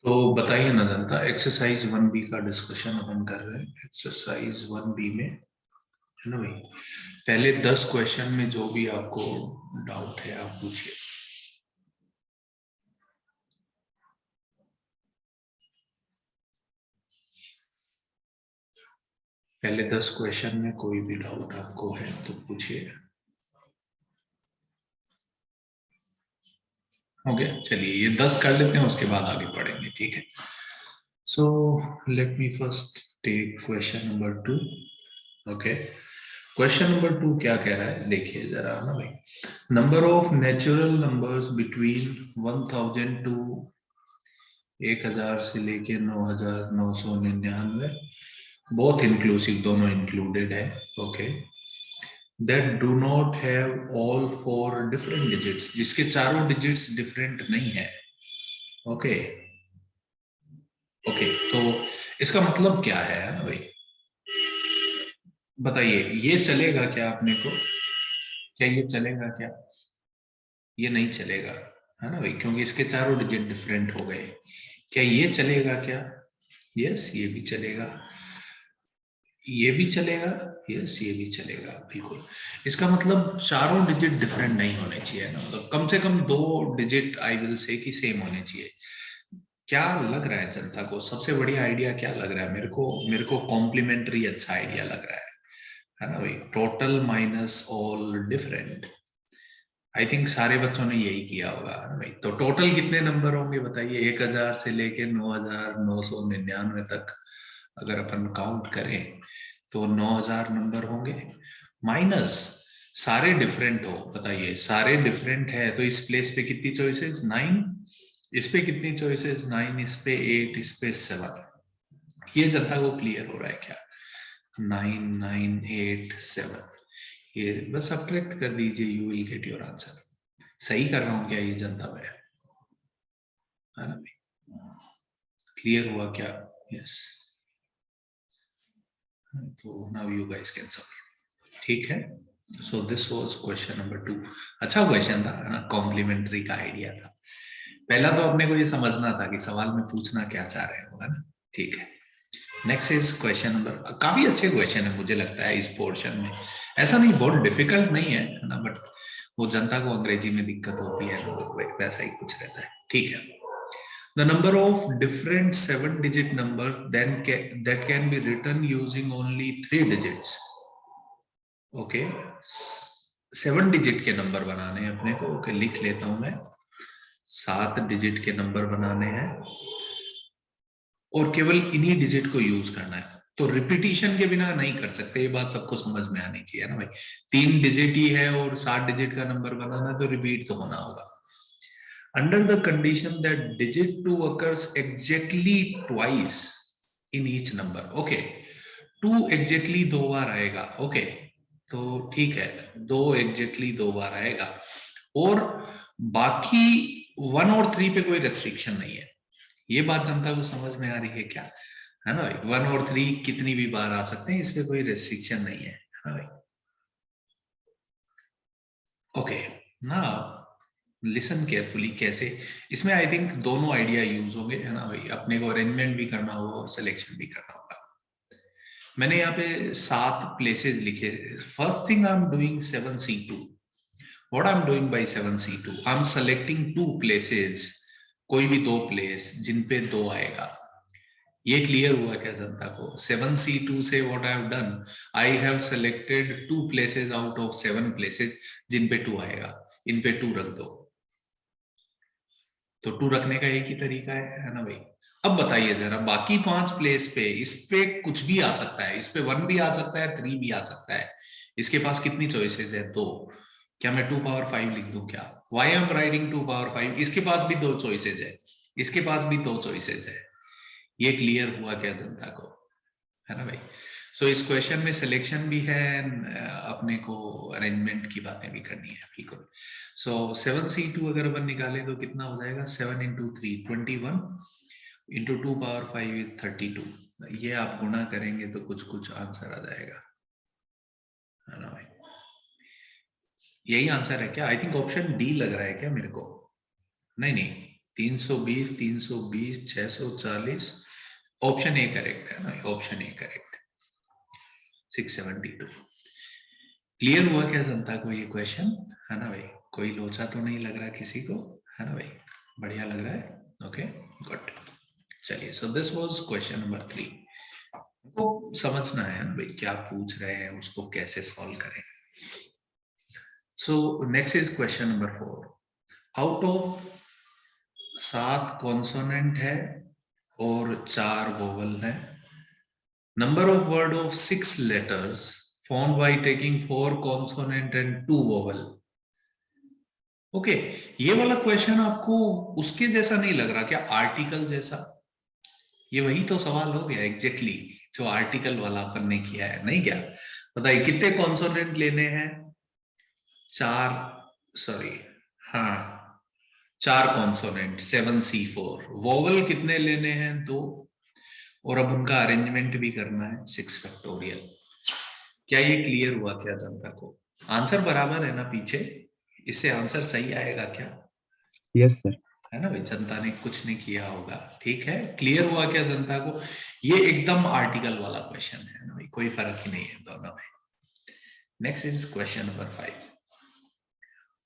तो बताइए ना जनता, एक्सरसाइज 1B का डिस्कशन अपन कर रहे हैं। एक्सरसाइज 1B में है ना भाई, पहले 10 क्वेश्चन में जो भी आपको डाउट है आप पूछिए। पहले 10 क्वेश्चन में कोई भी डाउट आपको है तो पूछिए। हो गया, चलिए ये 10 कर लेते हैं, उसके बाद आगे पढ़ेंगे, ठीक है। So let me first take question number 2। Okay, question number 2 क्या कह रहा है, देखिए जरा ना भाई। Number of natural numbers between 1000 to 1000 से लेके 9999, बोथ इंक्लूसिव, दोनों इंक्लूडेड है। Okay, that do not have all four different digits, जिसके चारों डिजिट्स डिफरेंट नहीं है। ओके ओके, तो इसका मतलब क्या है ना भाई, बताइए। ये चलेगा क्या अपने को, क्या ये चलेगा क्या? ये नहीं चलेगा, है ना भाई, क्योंकि इसके चारों डिजिट डिफरेंट हो गए। क्या ये चलेगा क्या? यस, ये भी चलेगा, ये भी चलेगा, यस ये भी चलेगा, बिल्कुल। इसका मतलब चारों डिजिट डिफरेंट नहीं होने चाहिए ना, मतलब कम से कम दो डिजिट आई विल से कि सेम होने चाहिए। क्या लग रहा है जनता को सबसे बढ़िया आइडिया क्या लग रहा है? मेरे को कॉम्प्लीमेंट्री अच्छा आइडिया लग रहा है ना भाई, total minus all different. I think सारे बच्चों ने यही किया होगा, है ना भाई। तो टोटल कितने नंबर होंगे बताइए, 1000 से लेके 9999 तक अगर अपन काउंट करें तो 9000 नंबर होंगे। माइनस सारे डिफरेंट हो, बताइए सारे डिफरेंट है तो इस प्लेस पे कितनी चॉइसेस? 9। इस पे कितनी चॉइसेस? 9। इस पे 8, इस पे 7। ये जनता को क्लियर हो रहा है क्या? 9 9 8 7, ये बस सब्ट्रैक्ट कर दीजिए, you will get your answer. सही कर रहा हूं क्या ये जनता में? है ना भाई, क्लियर हुआ क्या? यस, तो now you guys can solve, ठीक है। So this was question number 2। अच्छा क्वेश्चन था, है ना, कॉम्प्लीमेंट्री का आइडिया था। पहला तो अपने को ये समझना था कि सवाल में पूछना क्या चाह रहे हो, है ना, ठीक है। नेक्स्ट इज क्वेश्चन नंबर, काफी अच्छे क्वेश्चन है मुझे लगता है इस पोर्शन में। ऐसा नहीं, बहुत डिफिकल्ट नहीं है ना, बट वो जनता को अंग्रेजी में दिक्कत होती है ना, वैसा ही कुछ रहता है, ठीक है। The number of different 7-digit numbers then that can be written using only 3 digits. Okay, 7 digit के नंबर बनाने हैं अपने को। ओके, लिख लेता हूं मैं, 7 डिजिट के नंबर बनाने हैं और केवल इन्हीं डिजिट को यूज करना है। तो रिपीटिशन के बिना नहीं कर सकते, ये बात सबको समझ में आनी चाहिए ना भाई। 3 डिजिट ही है और 7 डिजिट का नंबर बनाना, तो रिपीट तो होना होगा। Under the condition that digit 2 occurs exactly twice in each number. Okay, 2 exactly 2 बार आएगा। ओके, तो ठीक है, 2 exactly 2 बार आएगा और बाकी 1 और 3 पे कोई रेस्ट्रिक्शन नहीं है। ये बात जनता को समझ में आ रही है क्या? है ना भाई, 1 और 3 कितनी भी बार आ सकते हैं, इसमें कोई रेस्ट्रिक्शन नहीं है ना भाई। ओके, ना लिसन केयरफुली कैसे, इसमें आई थिंक दोनों आइडिया यूज होंगे, है ना भाई। अपने को अरेंजमेंट भी करना होगा और सिलेक्शन भी करना होगा। मैंने यहाँ पे 7 प्लेसेस लिखे। First thing I am doing 7C2। What I am doing by 7C2, I am selecting 2 places, कोई भी 2 प्लेस जिन पे 2 आएगा। ये क्लियर हुआ क्या जनता को? 7C2 से what I have done, I have selected 2 places out of 7 places जिन पे 2 आएगा, इन पे 2 रख दो। तो 2 रखने का एक ही तरीका है ना भाई। अब बताइए जरा, बाकी 5 प्लेस पे इस पे कुछ भी आ सकता है, इस पे 1 भी आ सकता है, 3 भी आ सकता है। इसके पास कितनी चॉइसेस है? 2। क्या मैं 2 पावर 5 लिख दूं क्या? Why am writing 2 power 5? इसके पास भी 2 चॉइसेस है, इसके पास भी 2 चॉइसेस है। ये क्लियर हुआ क्या जनता को? है ना भाई। सो इस क्वेश्चन में सिलेक्शन भी है, अपने को अरेंजमेंट की बातें भी करनी है, बिल्कुल। सो 7C2 अगर अपन निकालें तो कितना हो जाएगा? 7 इंटू 3 21 इंटू 2 पावर 5 इज 32। ये आप गुणा करेंगे तो कुछ कुछ आंसर आ जाएगा, है ना भाई। यही आंसर है क्या? आई थिंक ऑप्शन डी लग रहा है क्या मेरे को? नहीं नहीं, 320, 320, 640, ऑप्शन ए करेक्ट है ना, ऑप्शन ए करेक्ट, 672। क्लियर हुआ क्या जनता को ये क्वेश्चन, है ना भाई? कोई लोचा तो नहीं लग रहा किसी को, है ना भाई? बढ़िया लग रहा है, ओके गुड। चलिए, so this was question number 3। को समझना है ना भाई क्या पूछ रहे हैं, उसको कैसे सॉल्व करें। So next is question number 4। Out of 7 consonant है और 4 वोवल है, number of word of 6 letters formed by taking 4 consonant and 2 vowel। Okay, ये वाला क्वेश्चन आपको उसके जैसा नहीं लग रहा क्या, आर्टिकल जैसा? ये वही तो सवाल हो गया एग्जैक्टली जो आर्टिकल वाला अपन ने किया है, नहीं क्या? बताइए कितने कॉन्सोनेंट लेने हैं? 4, सॉरी, हाँ 4 कॉन्सोनेंट, 7C4। वोवल कितने लेने हैं? 2, और अब उनका अरेंजमेंट भी करना है 6 फैक्टोरियल। क्या ये क्लियर हुआ क्या जनता को? आंसर बराबर है ना पीछे, इससे आंसर सही आएगा क्या? Yes sir. है ना भाई, जनता ने कुछ नहीं किया होगा, ठीक है। क्लियर हुआ क्या जनता को? ये एकदम आर्टिकल वाला क्वेश्चन है ना भाई, कोई फर्क ही नहीं है दोनों में। Next is question number 5।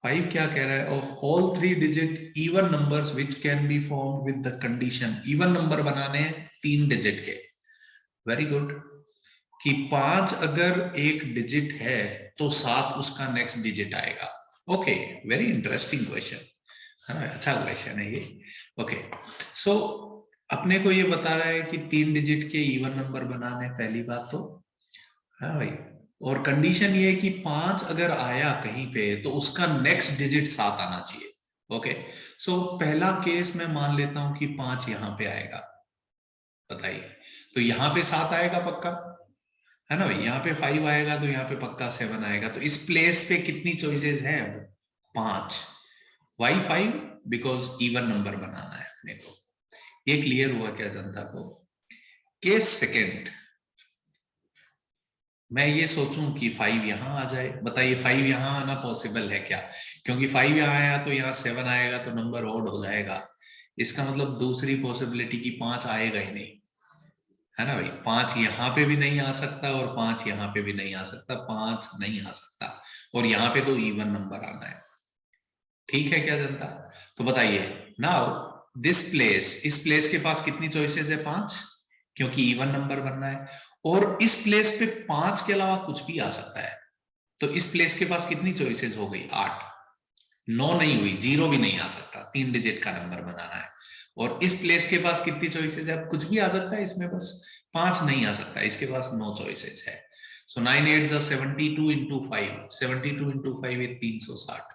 5 क्या कह रहा है? Of all 3 digit even numbers which can be formed with the condition. Even number बनाने हैं 3 डिजिट के, वेरी गुड। कि 5 अगर एक डिजिट है तो 7 उसका नेक्स्ट डिजिट आएगा। ओके, वेरी इंटरेस्टिंग क्वेश्चन, है ना, अच्छा क्वेश्चन है ये। ओके, सो अपने को ये बता रहा है कि 3 डिजिट के इवन नंबर बनाने, पहली बात तो, हाँ भाई, और कंडीशन ये है कि 5 अगर आया कहीं पे तो उसका नेक्स्ट डिजिट 7 आना चाहिए। ओके, सो पहला केस मैं मान लेता हूं कि 5 यहां पे आएगा, बताइए, तो यहां पे 7 आएगा पक्का, है ना भाई? यहाँ पे 5 आएगा तो यहाँ पे पक्का 7 आएगा, तो इस प्लेस पे कितनी चॉइसेस हैं अब? 5। वाई 5? बिकॉज इवन नंबर बनाना है अपने को। ये क्लियर हुआ क्या जनता को? केस सेकेंड, मैं ये सोचूं कि 5 यहां आ जाए, बताइए 5 यहां आना पॉसिबल है क्या? क्योंकि 5 यहां आया तो यहाँ 7 आएगा तो नंबर ऑड हो जाएगा, इसका मतलब दूसरी पॉसिबिलिटी की 5 आएगा ही नहीं, है ना भाई? 5 यहाँ पे भी नहीं आ सकता और 5 यहाँ पे भी नहीं आ सकता, 5 नहीं आ सकता, और यहाँ पे तो इवन नंबर आना है, ठीक है क्या जनता? तो बताइए नाउ दिस प्लेस, इस प्लेस के पास कितनी चॉइसेस है? 5, क्योंकि इवन नंबर बनना है, और इस प्लेस पे 5 के अलावा कुछ भी आ सकता है, तो इस प्लेस के पास कितनी चॉइसेस हो गई? 8। 9 नहीं हुई, 0 भी नहीं आ सकता, 3 डिजिट का नंबर बनाना है, और इस प्लेस के पास कितनी चॉइसेस है? अब कुछ भी आ सकता है इसमें, बस 5 नहीं आ सकता, इसके पास 9 चॉइसेस है। सो 9 8 72 into 5, 72 into 5 is 360,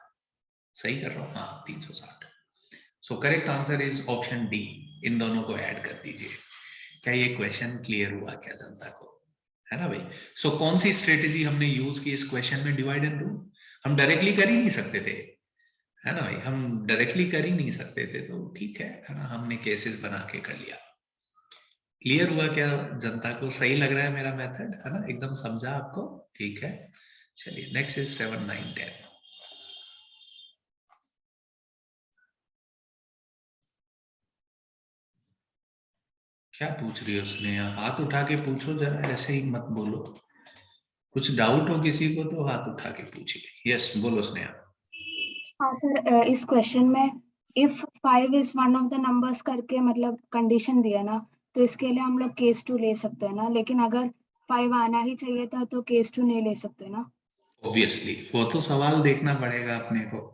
सही कर रहा हूँ? हाँ 360। So correct answer is option D, इन दोनों को ऐड कर दीजिए। क्या ये क्वेश्चन क्लियर हुआ क्या जनता को, है ना भाई? सो कौन सी स्ट्रेटेजी हमने यूज की इस क्वेश्चन में? Divide and rule. हम डायरेक्टली कर ही नहीं सकते थे, है ना भाई, हम डायरेक्टली कर ही नहीं सकते थे, तो ठीक है ना, हमने केसेस बना के कर लिया। क्लियर हुआ क्या जनता को? सही लग रहा है मेरा मेथड, है ना, एकदम समझा आपको? ठीक है, चलिए नेक्स्ट इज 7 9 10। क्या पूछ रही है उसने? हाथ उठा के पूछो जरा, ऐसे ही मत बोलो। कुछ डाउट हो किसी को तो हाथ उठा के पूछिए। यस बोलो स्नेहा। हाँ सर, इस क्वेश्चन में if 5 is one of the numbers करके मतलब कंडीशन दिया ना, तो इसके लिए हम लोग केस 2 ले सकते हैं ना, लेकिन अगर 5 आना ही चाहिए था तो केस 2 नहीं ले सकते ना। ऑब्वियसली वो तो सवाल देखना पड़ेगा अपने को,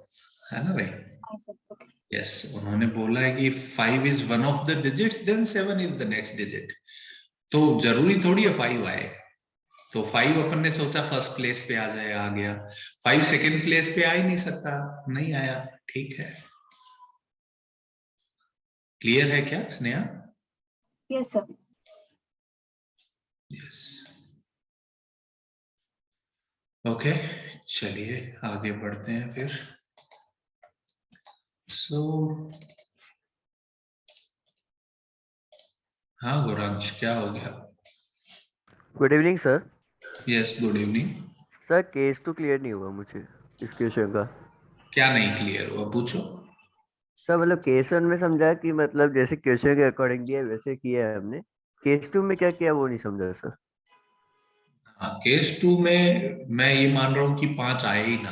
है ना भाई? हाँ सर, ओके। यस, उन्होंने बोला है कि 5 is one of the digits, then 7 is the next digit, तो जरूरी थोड़ी है 5 आए। तो 5 अपन ने सोचा फर्स्ट प्लेस पे आ जाए, आ गया। 5 सेकेंड प्लेस पे आ ही नहीं सकता, नहीं आया, ठीक है। क्लियर है क्या Sneha? Yes sir. Yes, okay, चलिए आगे बढ़ते हैं फिर। सो हाँ गौरांश, क्या हो गया? Good evening sir. Yes good evening. Sir case तो क्लियर नहीं हुआ मुझे इस क्वेश्चन का। क्या नहीं क्लियर हुआ, पूछो। सर मतलब केस 1 में समझा कि मतलब जैसे क्वेश्चन के अकॉर्डिंग दिया है वैसे किया है हमने। केस 2 में क्या किया वो नहीं समझा सर। हाँ, केस 2 में मैं ये मान रहा हूं कि 5 आए ही ना,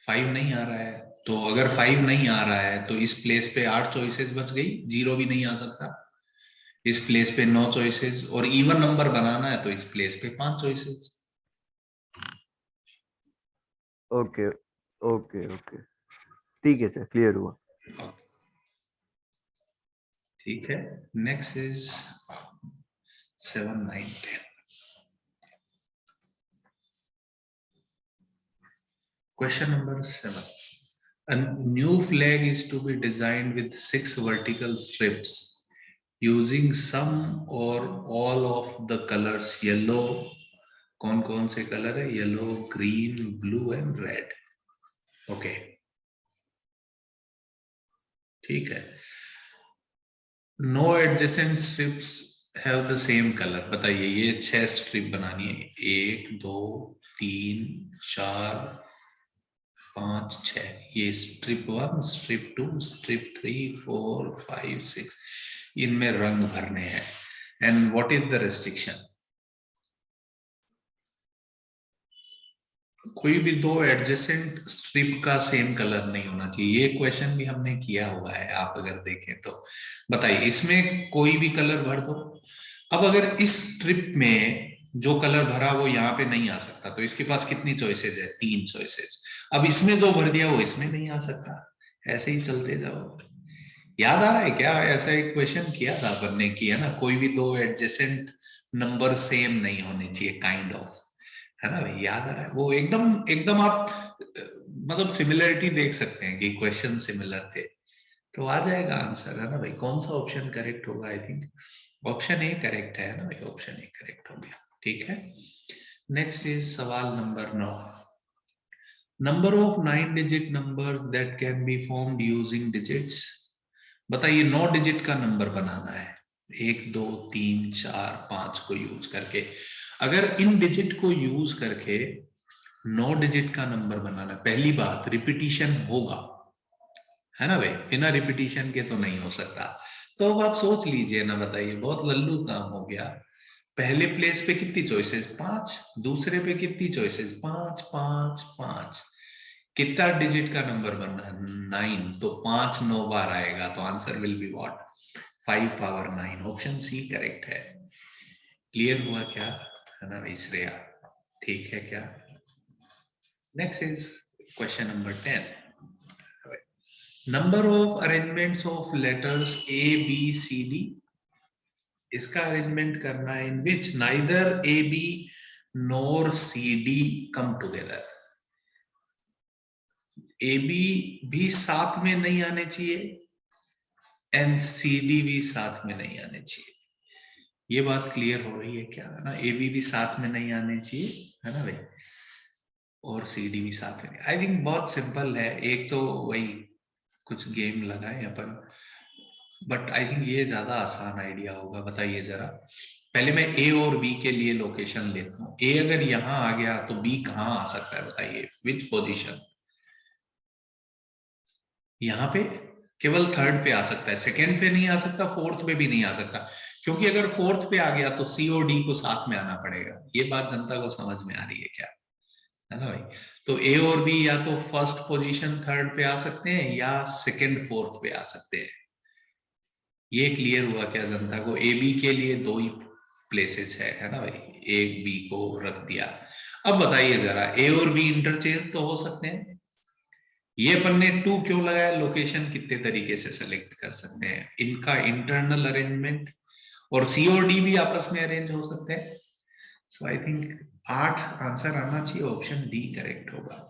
5 नहीं आ रहा है। तो अगर 5 नहीं आ रहा है तो इस प्लेस पे 8 चॉइसेस बच गई, 0 भी नहीं आ सकता। इस प्लेस पे 9 चॉइसेस, और इवन नंबर बनाना है तो इस प्लेस पे 5 चॉइसेस। ओके ओके ओके, ठीक है सर, क्लियर हुआ। ठीक है, next is 7, 9, 10। Question number 7. A new flag is to be designed with 6 vertical strips using some or all of the colors yellow. कौन कौन से कलर है? Yellow, green, blue and red. Okay, ठीक है। No adjacent strips have the same colour. बताइए, ये 6 strip बनानी है, 1 2 3 4 5 6। ये स्ट्रिप 1, स्ट्रिप 2, स्ट्रिप 3 4 5 6, इनमें रंग भरने हैं। And what is the restriction? कोई भी 2 एडजेसेंट स्ट्रिप का सेम कलर नहीं होना चाहिए। ये क्वेश्चन भी हमने किया हुआ है, आप अगर देखें तो। बताइए, इसमें कोई भी कलर भर दो। अब अगर इस स्ट्रिप में जो कलर भरा वो यहाँ पे नहीं आ सकता, तो इसके पास कितनी चॉइसेस है? 3 चॉइसेस। अब इसमें जो भर दिया वो इसमें नहीं आ सकता। ऐसे ही चलते जाओ। याद आ रहा है क्या? ऐसा एक क्वेश्चन किया था अपन ने, किया ना, कोई भी 2 एडजेसेंट नंबर सेम नहीं होने चाहिए, काइंड ऑफ, है ना भाई? याद आ रहा है वो? एकदम एकदम आप मतलब सिमिलरिटी देख सकते हैं कि क्वेश्चन सिमिलर थे, तो आ जाएगा आंसर, है ना भाई? कौन सा ऑप्शन करेक्ट होगा? I think option A correct है ना भाई? ऑप्शन ए करेक्ट हो गया। ठीक है, नेक्स्ट इज सवाल number 9। Number of 9 digit number that can be formed using digits. बताइए, 9 डिजिट का नंबर बनाना है, 1 2 3 4 5 को यूज करके। अगर इन डिजिट को यूज करके 9 डिजिट का नंबर बनाना, पहली बात रिपीटिशन होगा, है ना भाई? बिना रिपीटिशन के तो नहीं हो सकता। तो अब आप सोच लीजिए ना, बताइए, बहुत लल्लू काम हो गया। पहले प्लेस पे कितनी चॉइसेस? 5। दूसरे पे कितनी चॉइसेस? 5 5 5। कितना डिजिट का नंबर बनना है? 9। तो 5 9 बार आएगा, तो answer will be what? 5 power 9। Option C correct है। क्लियर हुआ क्या, है ना भाई श्रेया? ठीक है क्या? Next is question number 10। Number of arrangements of letters A B C D. इसका अरेंजमेंट करना है in which neither A B nor C D come together. A B भी साथ में नहीं आने चाहिए एंड सी डी भी साथ में नहीं आने चाहिए। ये बात क्लियर हो रही है क्या, है ना? ए बी भी साथ में नहीं आने चाहिए, है ना भाई? और सी डी भी साथ में। आई थिंक बहुत सिंपल है। एक तो वही कुछ गेम लगाए अपन, बट आई थिंक ये ज्यादा आसान आइडिया होगा। बताइए जरा, पहले मैं ए और बी के लिए लोकेशन लेता हूँ। ए अगर यहाँ आ गया तो बी कहाँ आ सकता है? बताइए, विच पोजीशन? यहाँ पे केवल थर्ड पे आ सकता है, सेकेंड पे नहीं आ सकता, फोर्थ पे भी नहीं आ सकता। क्योंकि अगर फोर्थ पे आ गया तो सी और डी को साथ में आना पड़ेगा। ये बात जनता को समझ में आ रही है क्या, है ना भाई? तो ए और बी या तो फर्स्ट पोजीशन थर्ड पे आ सकते हैं या सेकेंड फोर्थ पे आ सकते हैं। ये क्लियर हुआ क्या जनता को? ए बी के लिए 2 ही प्लेसेस है ना भाई? एक बी को रख दिया। अब बताइए जरा, ए और बी इंटरचेंज तो हो सकते हैं। ये अपन ने 2 क्यों लगाया? लोकेशन कितने तरीके से सेलेक्ट कर सकते हैं, इनका इंटरनल अरेंजमेंट, और सी और डी भी आपस में अरेंज हो सकते हैं। सो आई थिंक 8 आंसर आना चाहिए, ऑप्शन डी करेक्ट होगा।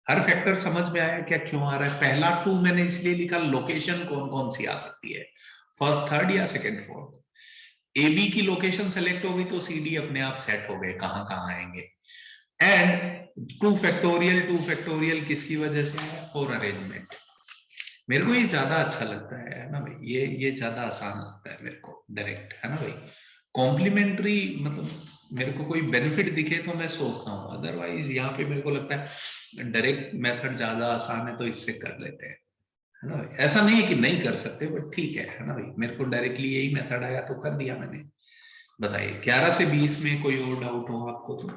हर फैक्टर समझ में आया क्या क्यों आ रहा है? पहला 2 मैंने इसलिए लिखा, लोकेशन कौन कौन सी आ सकती है, फर्स्ट थर्ड या सेकेंड फोर्थ। ए बी की लोकेशन सेलेक्ट होगी तो सी डी अपने आप सेट हो गए, कहां कहां आएंगे। एंड 2 फैक्टोरियल किसकी वजह से है? For arrangement. मेरे को ये ज्यादा अच्छा लगता है ना भाई? ये ज्यादा आसान लगता है मेरे को, डायरेक्ट, है ना भाई? कॉम्प्लीमेंट्री मतलब मेरे को कोई बेनिफिट दिखे तो मैं सोचता हूँ, अदरवाइज यहाँ पे मेरे को लगता है डायरेक्ट मेथड ज्यादा आसान है तो इससे कर लेते हैं, है ना भाई। ऐसा नहीं है कि नहीं कर सकते, बट ठीक है ना भाई, मेरे को डायरेक्टली यही मेथड आया तो कर दिया मैंने। बताइए 11 से 20 में कोई और डाउट हो आपको तो।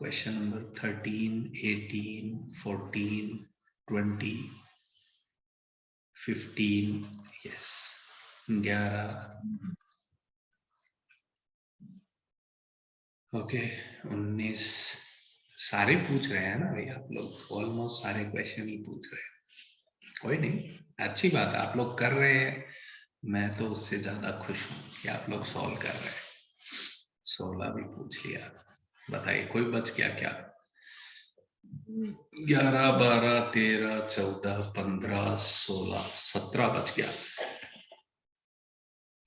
क्वेश्चन नंबर 13, 18, 14, 20, 15, यस 11, ओके 19, सारे पूछ रहे हैं ना भाई आप लोग, ऑलमोस्ट सारे क्वेश्चन ही पूछ रहे हैं। कोई नहीं, अच्छी बात है, आप लोग कर रहे हैं, मैं तो उससे ज्यादा खुश हूं कि आप लोग सॉल्व कर रहे हैं। 16 भी पूछ लिया, बताइए कोई बच गया क्या? 11, 12, 13, 14, 15, 16, 17 बच गया।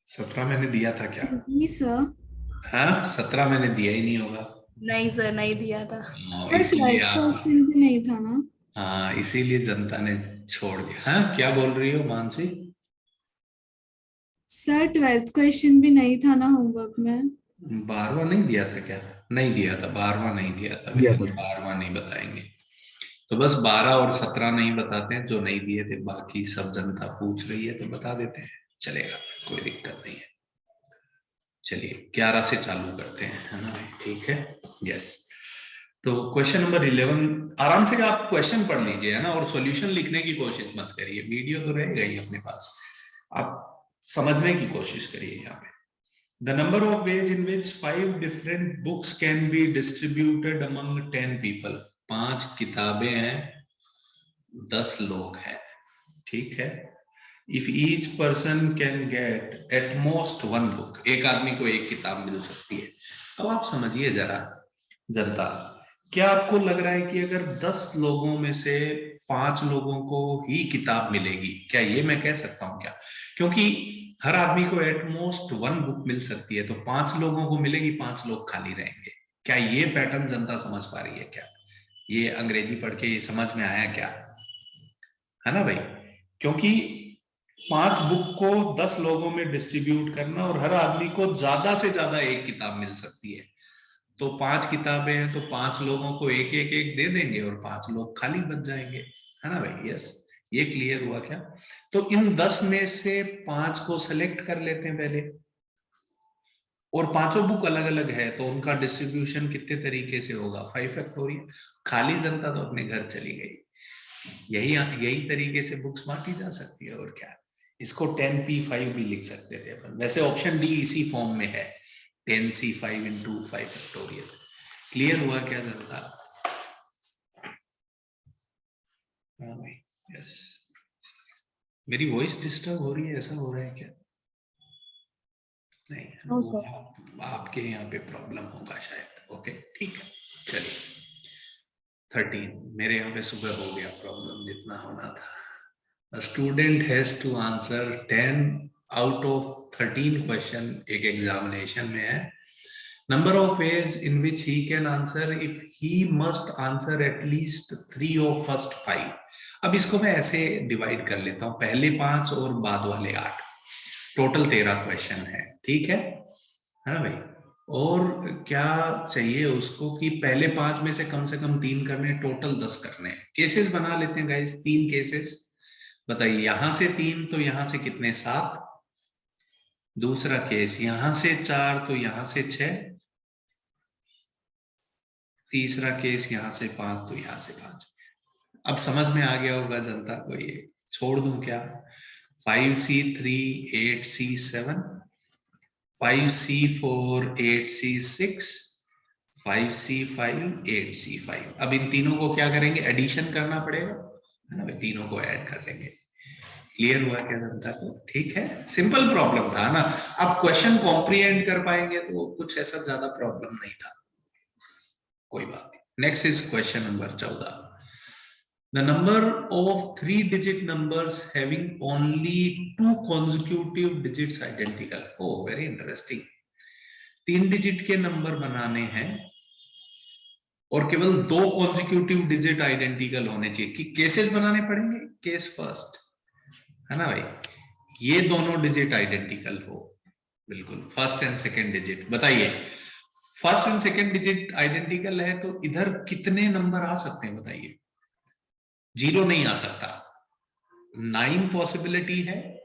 17 मैंने दिया था क्या? नहीं सर, हाँ 17 मैंने दिया ही नहीं होगा। नहीं सर, नहीं दिया था। हाँ, पर इसीलिए 12th आप, क्वेश्चन भी नहीं था ना? हाँ इसीलिए जनता ने छोड़ दिया। हाँ क्या बोल रही हो मानसी? सर 12th क्वेश्चन भी नहीं था ना होमवर्क में? 12वां नहीं दिया था क्या? नहीं दिया था, 12वां नहीं दिया था, दिया बिल्कुल 12वां नहीं बताएंगे। तो बस 12 और 17 नहीं बताते हैं, जो नहीं दिए थे, बाकी सब जनता पूछ रही है तो बता देते हैं, चलेगा, कोई दिक्कत नहीं है। चलिए 11 से चालू करते हैं, है ना भाई, ठीक है, यस। तो क्वेश्चन नंबर 11, आराम से आप क्वेश्चन पढ़ लीजिए, है ना, और सॉल्यूशन लिखने की कोशिश मत करिए, वीडियो तो रहेगा ही अपने पास, आप समझने की कोशिश करिए यहाँ पे। The number of ways in which 5 different books can be distributed among 10 people. 5 किताबें हैं, 10 लोग हैं, ठीक है। If each person can get at most one book, एक आदमी को एक किताब मिल सकती है। अब आप समझिए जरा जनता, क्या आपको लग रहा है कि अगर 10 लोगों में से 5 लोगों को ही किताब मिलेगी, क्या ये मैं कह सकता हूं क्या? क्योंकि हर आदमी को एटमोस्ट वन बुक मिल सकती है, तो 5 लोगों को मिलेगी, 5 लोग खाली रहेंगे। क्या ये पैटर्न जनता समझ पा रही है क्या? ये अंग्रेजी पढ़ के ये समझ में आया क्या, है ना भाई? क्योंकि 5 बुक को 10 लोगों में डिस्ट्रीब्यूट करना, और हर आदमी को ज्यादा से ज्यादा एक किताब मिल सकती है, तो 5 किताबें हैं तो 5 लोगों को एक एक एक दे देंगे और 5 लोग खाली बच जाएंगे, है ना भाई? यस, ये क्लियर हुआ क्या? तो इन 10 में से 5 को सेलेक्ट कर लेते हैं पहले, और पांचों बुक अलग अलग है तो उनका डिस्ट्रीब्यूशन कितने तरीके से होगा, 5 फैक्टोरियल। खाली जनता तो अपने घर चली गई, यही तरीके से बुक्स बांटी जा सकती है, और क्या। इसको 10p5 भी लिख सकते थे अपन, वैसे ऑप्शन डी इसी फॉर्म में है, 10c5 into 5 फैक्टोरियल। क्लियर हुआ क्या जनता? हाँ भाई, यस। मेरी वॉइस डिस्टर्ब हो रही है, ऐसा हो रहा है क्या? नहीं, No, वो sir. आपके यहाँ पे प्रॉब्लम होगा शायद। ओके ठीक है, चलिए 13, मेरे यहाँ पे सुबह हो गया प्रॉब्लम जितना होना था। A student has to answer 10 out of 13 question, एक एग्जामिनेशन में है। Number of ways in which he can answer if he must answer at least 3 of first 5. अब इसको मैं ऐसे डिवाइड कर लेता हूँ, पहले 5 और बाद वाले 8, टोटल 13 क्वेश्चन है, ठीक है ना भाई? और क्या चाहिए उसको कि पहले 5 में से कम 3 करने, टोटल 10 करने हैं। केसेस बना लेते हैं गाइस, 3 केसेस बताइए, यहां से 3 तो यहां से कितने, 7। दूसरा केस यहां से 4 तो यहां से 6। तीसरा केस यहां से 5 तो यहां से 5। अब समझ में आ गया होगा जनता को, ये छोड़ दूं क्या? 5c3 8c7, 5c4 8c6, 5c5 8c5। अब इन तीनों को क्या करेंगे, एडिशन करना पड़ेगा, है ना, तीनों को ऐड कर लेंगे। क्लियर हुआ क्या जनता को? ठीक है, सिंपल प्रॉब्लम था ना। आप क्वेश्चन कॉम्प्रिहेंड कर पाएंगे तो कुछ ऐसा ज्यादा प्रॉब्लम नहीं था, कोई बात नहीं। Next is question number 14। The number of 3-digit numbers having only 2 consecutive digits identical. Oh, very interesting. 3 digit के नंबर बनाने हैं और केवल 2 कॉन्जिक्यूटिव डिजिट आइडेंटिकल होने चाहिए, कि केसेस बनाने पड़ेंगे। केस फर्स्ट, है ना भाई, ये दोनों डिजिट आइडेंटिकल हो, बिल्कुल, फर्स्ट एंड सेकेंड डिजिट। बताइए, first and second digit identical है तो इधर कितने नंबर आ सकते हैं बताइए? 0 नहीं आ सकता। 9 पॉसिबिलिटी है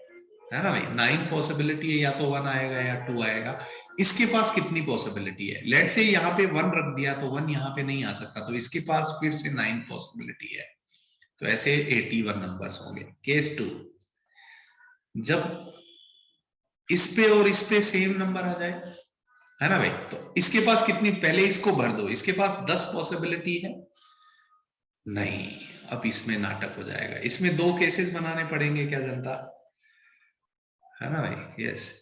ना भाई? 9 पॉसिबिलिटी है, या तो 1 आएगा या 2 आएगा। इसके पास कितनी पॉसिबिलिटी है? लेट्स से यहाँ पे 1 रख दिया तो 1 यहाँ पे नहीं आ सकता, तो इसके पास फिर से 9 पॉसिबिलिटी है, तो ऐसे 81 नंबर्स होंगे। केस 2, जब इस पे और इस पे सेम नंबर आ जाए, है ना भाई, तो इसके पास कितनी, पहले इसको भर दो, इसके पास 10 पॉसिबिलिटी है। नहीं, अब इसमें नाटक हो जाएगा, इसमें 2 केसेस बनाने पड़ेंगे क्या जनता, है ना भाई? यस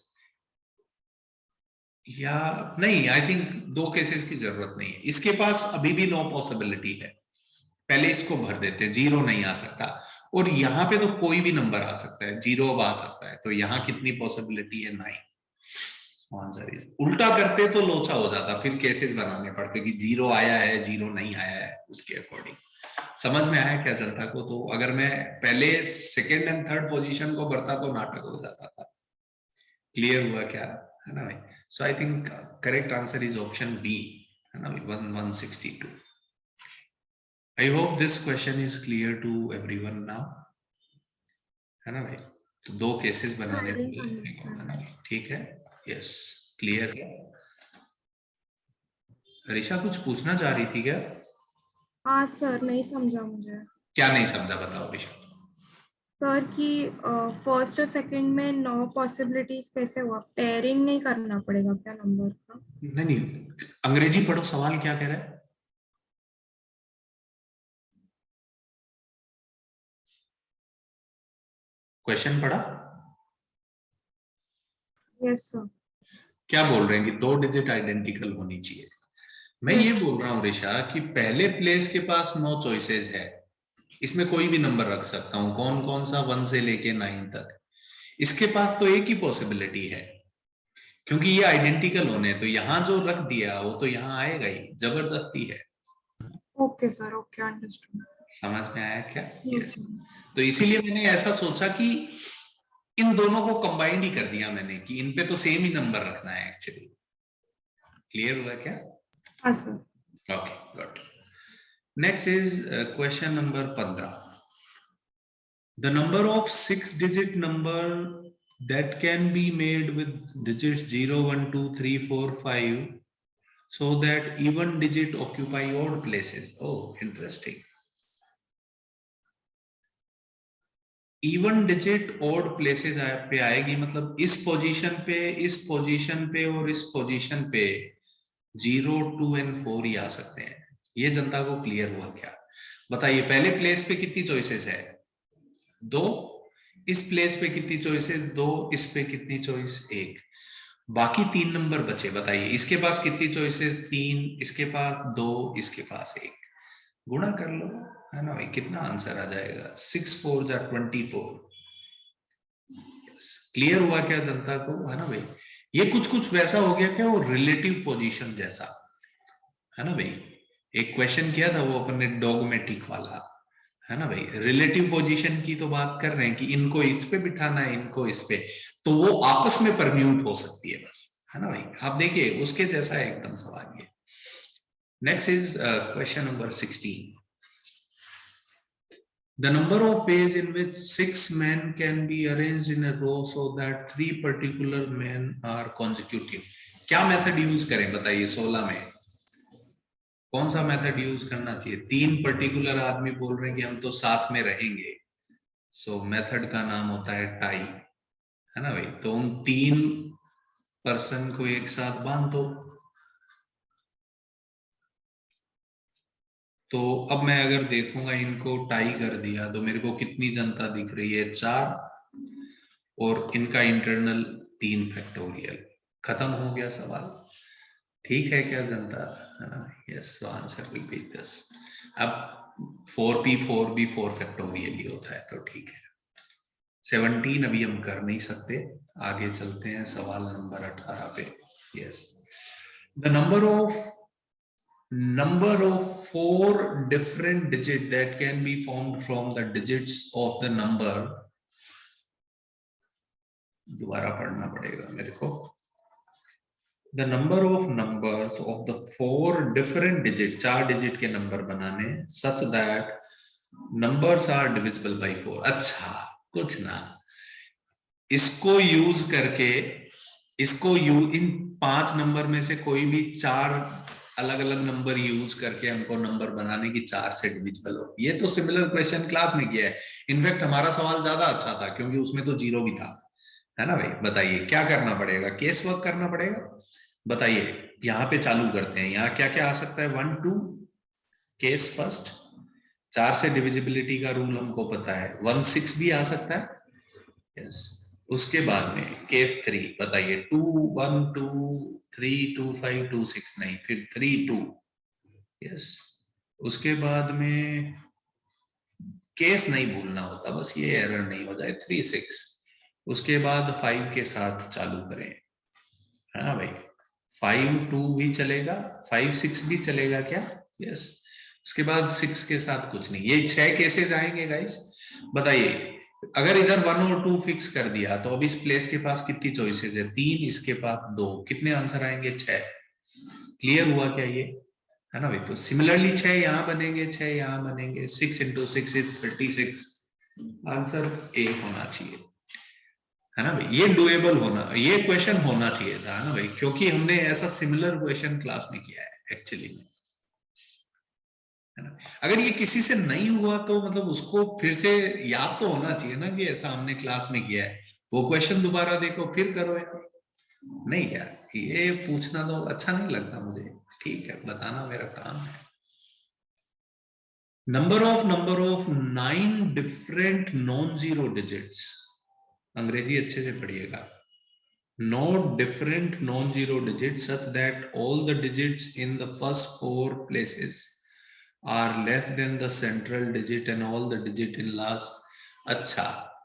या नहीं, आई थिंक 2 केसेस की जरूरत नहीं है। इसके पास अभी भी 9 पॉसिबिलिटी है, पहले इसको भर देते हैं, 0 नहीं आ सकता, और यहाँ पे तो कोई भी नंबर आ सकता है, 0 अब आ सकता है, तो यहाँ कितनी पॉसिबिलिटी है? 9। आंसर इज, उल्टा करते तो लोचा हो जाता, फिर केसेस बनाने पड़ते कि 0 आया है, 0 नहीं आया है, उसके अकॉर्डिंग। समझ में आया क्या जनता को? तो अगर मैं पहले सेकेंड एंड थर्ड पोजीशन को भरता तो नाटक हो जाता था। क्लियर हुआ क्या, है ना भाई? So I think correct answer is option B, है ना भाई, 1162। I hope this question is clear to everyone now, है ना भाई? तो 2 केसेस बनाने पड़ेंगे, है ना? ठीक है, यस, क्लियर है। ऋषा कुछ पूछना चाह रही थी क्या? हाँ सर, नहीं समझा मुझे। क्या नहीं समझा, बताओ ऋषा। सर कि फर्स्ट और सेकंड में 9 पॉसिबिलिटीज कैसे हुआ? पेयरिंग नहीं करना पड़ेगा क्या नंबर का? नहीं, अंग्रेजी पढ़ो, सवाल क्या कह रहा है? क्वेश्चन पढ़ा? Yes sir. क्या बोल रहे हैं कि 2 डिजिट आइडेंटिकल होनी चाहिए। मैं ये बोल रहा हूँ ऋषा कि पहले प्लेस के पास 9 चॉइसेस है, इसमें कोई भी नंबर रख सकता हूँ, कौन कौन सा, 1 से लेके 9 तक। इसके पास तो एक ही पॉसिबिलिटी है, क्योंकि ये आइडेंटिकल होने, तो यहाँ जो रख दिया वो तो यहाँ आएगा ही, जबरदस्ती है। Okay sir, okay, understood. समझ में आया क्या? यस। तो इसीलिए मैंने ऐसा सोचा कि इन दोनों को कंबाइंड ही कर दिया मैंने, कि इन पे तो सेम ही नंबर रखना है एक्चुअली। क्लियर हुआ क्या? हाँ sir. Okay, good. Next is question number 15. The number of 6-digit number that can be made with digits 0, 1, 2, 3, 4, 5, so that even digit occupy odd places. Oh, interesting. Even digit odd places पे आएगी, मतलब इस position पे, इस position पे और इस position पे 0, 2 and 4 ही आ सकते हैं। ये जनता को क्लियर हुआ क्या? बताइए, पहले प्लेस पे कितनी चॉइसेस है? 2। इस प्लेस पे कितनी चॉइसेस? 2। इस पे कितनी चॉइस? 1। बाकी 3 नंबर बचे, बताइए इसके पास कितनी चॉइसेस? 3, इसके पास 2, इसके पास 1। गुणा कर लो, है ना भाई, कितना आंसर आ जाएगा? 6 4 जा 24। क्लियर हुआ क्या जनता को, है ना भाई? ये कुछ कुछ वैसा हो गया क्या, वो रिलेटिव पोजीशन जैसा, है ना भाई? एक क्वेश्चन किया था वो अपन ने डॉगमेटिक वाला, है ना भाई? रिलेटिव पोजीशन की तो बात कर रहे हैं कि इनको इस पे बिठाना है, इनको इस पे, तो वो आपस में परम्यूट हो सकती है बस, है ना भाई? आप देखिए उसके जैसा है एकदम सवाल ये। Next is question number 16. The number of ways in which 6 men can be arranged in a row so that 3 particular men are consecutive. क्या मेथड यूज करें बताइए? 16 में कौन सा मेथड यूज करना चाहिए? 3 पर्टिकुलर आदमी बोल रहे हैं कि हम तो साथ में रहेंगे, सो मेथड का नाम होता है टाई, है ना भाई? तो उन 3 पर्सन को एक साथ बांध दो। तो अब मैं अगर देखूंगा इनको टाई कर दिया तो मेरे को कितनी जनता दिख रही है? 4, और इनका इंटरनल 3 फैक्टोरियल। खत्म हो गया सवाल। ठीक है क्या जनता, है ना? Yes, answer will B this. अब 4p 4b 4 फैक्टोरियल ही होता है, तो ठीक है। 17 अभी हम कर नहीं सकते, आगे चलते हैं सवाल नंबर 18 पे। Yes, the number of 4 different digits that can be formed from the digits of the number, दोबारा पढ़ना पड़ेगा मेरे को, the number of numbers of the 4 different digit, 4 digit के नंबर बनाने such that numbers are divisible by 4। अच्छा, कुछ ना, इसको यूज करके इन 5 नंबर में से कोई भी 4 अलग अलग नंबर यूज करके हमको नंबर बनाने की 4 से डिविजिबल हो। ये तो सिमिलर क्वेश्चन क्लास में किया है। इनफैक्ट हमारा सवाल ज्यादा अच्छा था क्योंकि उसमें तो 0 भी था, है ना भाई। बताइए क्या करना पड़ेगा, केस वर्क करना पड़ेगा। बताइए, यहाँ पे चालू करते हैं। यहाँ क्या क्या आ सकता है, 1 2 केस फर्स्ट, 4 से डिविजिबिलिटी का रूल हमको पता है। 1 6 भी आ सकता है, यस। उसके बाद में केस 3, बताइए 2 1 2 3 2 5 2 6, नहीं, फिर 3 2, यस। उसके बाद में केस नहीं भूलना होता, बस ये एरर नहीं हो जाए, 3 6। उसके बाद 5 के साथ चालू करें, हाँ भाई, 5 2 भी चलेगा, 5 6 भी चलेगा क्या, यस। उसके बाद 6 के साथ कुछ नहीं। ये 6 केसेस आएंगे गाइस। बताइए, अगर इधर 1 और 2 फिक्स कर दिया तो अब इस प्लेस के पास कितनी चॉइसेस है, 3, इसके पास 2, कितने आंसर आएंगे, 6। क्लियर हुआ क्या ये, है ना भाई। तो सिमिलरली 6 यहाँ बनेंगे, 6 यहाँ बनेंगे, 6 × 6 = 36। आंसर ए होना चाहिए, है ना भाई। ये डुएबल होना, ये क्वेश्चन होना चाहिए था, है ना भाई, क्योंकि हमने ऐसा सिमिलर क्वेश्चन क्लास में किया है एक्चुअली में, है ना। अगर ये किसी से नहीं हुआ तो मतलब उसको फिर से याद तो होना चाहिए ना कि ऐसा हमने क्लास में किया है। वो क्वेश्चन दोबारा देखो फिर करो यार। नहीं क्या, ये पूछना तो अच्छा नहीं लगता मुझे, ठीक है, बताना मेरा काम है। Number of 9 different non zero digits, अंग्रेजी अच्छे से पढ़िएगा। Note different non-zero digits such that all the digits in the first 4 places are less than the central digit and all the digit in last। अच्छा,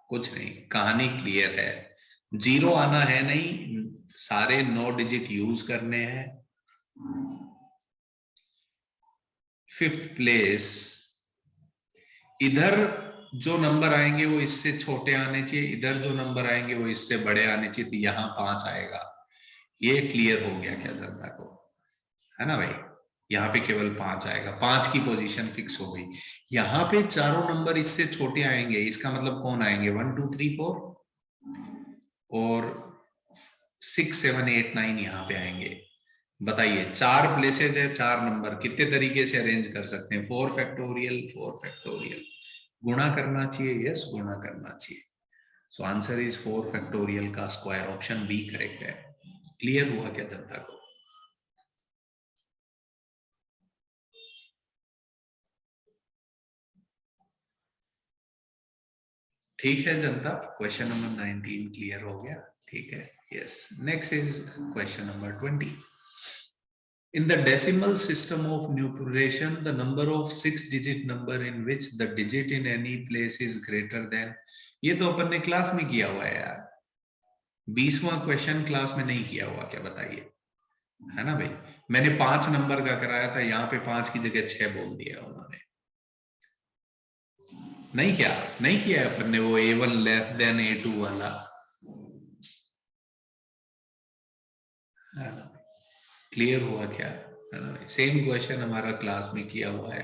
कुछ नहीं, कहानी clear है। 0 आना है नहीं, सारे 9 डिजिट यूज करने हैं। 5th प्लेस, इधर जो नंबर आएंगे वो इससे छोटे आने चाहिए, इधर जो नंबर आएंगे वो इससे बड़े आने चाहिए, तो यहाँ 5 आएगा। ये क्लियर हो गया क्या जनता को, है ना भाई। यहाँ पे केवल 5 आएगा, 5 की पोजीशन फिक्स हो गई। यहाँ पे चारों नंबर इससे छोटे आएंगे, इसका मतलब कौन आएंगे, 1 2 3 4 और 6 7 8 9 यहाँ पे आएंगे। बताइए, 4 प्लेसेज है, 4 नंबर, कितने तरीके से अरेंज कर सकते हैं, 4 फैक्टोरियल 4 फैक्टोरियल। गुणा करना चाहिए, यस, गुणा करना चाहिए। सो आंसर इज 4 फैक्टोरियल का स्क्वायर, ऑप्शन बी करेक्ट है। क्लियर हुआ क्या जनता को। ठीक है जनता, क्वेश्चन नंबर 19 क्लियर हो गया, ठीक है, yes. Next is question number 20। In the decimal system of numeration, the number of 6-digit number in which the digit in any place is greater than, ये तो अपन ने क्लास में किया हुआ है यार। 20वां क्वेश्चन क्लास में नहीं किया हुआ क्या, बताइए, है ना भाई। मैंने 5 नंबर का कराया था, यहाँ पे 5 की जगह 6 बोल दिया उन्होंने। नहीं क्या, नहीं किया अपन ने वो A1 लेस देन A2 वाला, क्लियर हुआ क्या, है ना। सेम क्वेश्चन हमारा क्लास में किया हुआ है,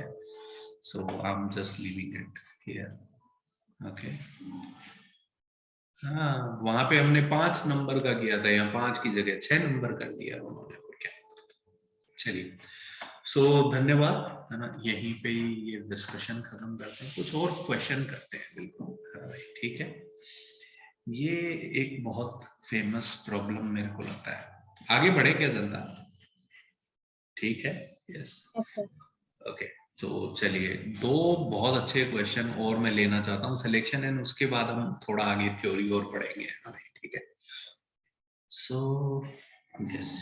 so I am just leaving it here, okay. हाँ, वहां पे हमने 5 नंबर का किया था, यहाँ 5 की जगह 6 नंबर कर दिया उन्होंने, और क्या। चलिए, सो धन्यवाद, है ना। यहीं पे ये डिस्कशन खत्म करते हैं, कुछ और क्वेश्चन करते हैं, बिल्कुल भाई, ठीक है। ये एक बहुत फेमस प्रॉब्लम मेरे को लगता है। आगे बढ़े क्या जनता, ठीक है, यस, ओके। तो चलिए, 2 बहुत अच्छे क्वेश्चन और मैं लेना चाहता हूँ सिलेक्शन एंड उसके बाद हम थोड़ा आगे थ्योरी और पढ़ेंगे, ठीक है। So yes,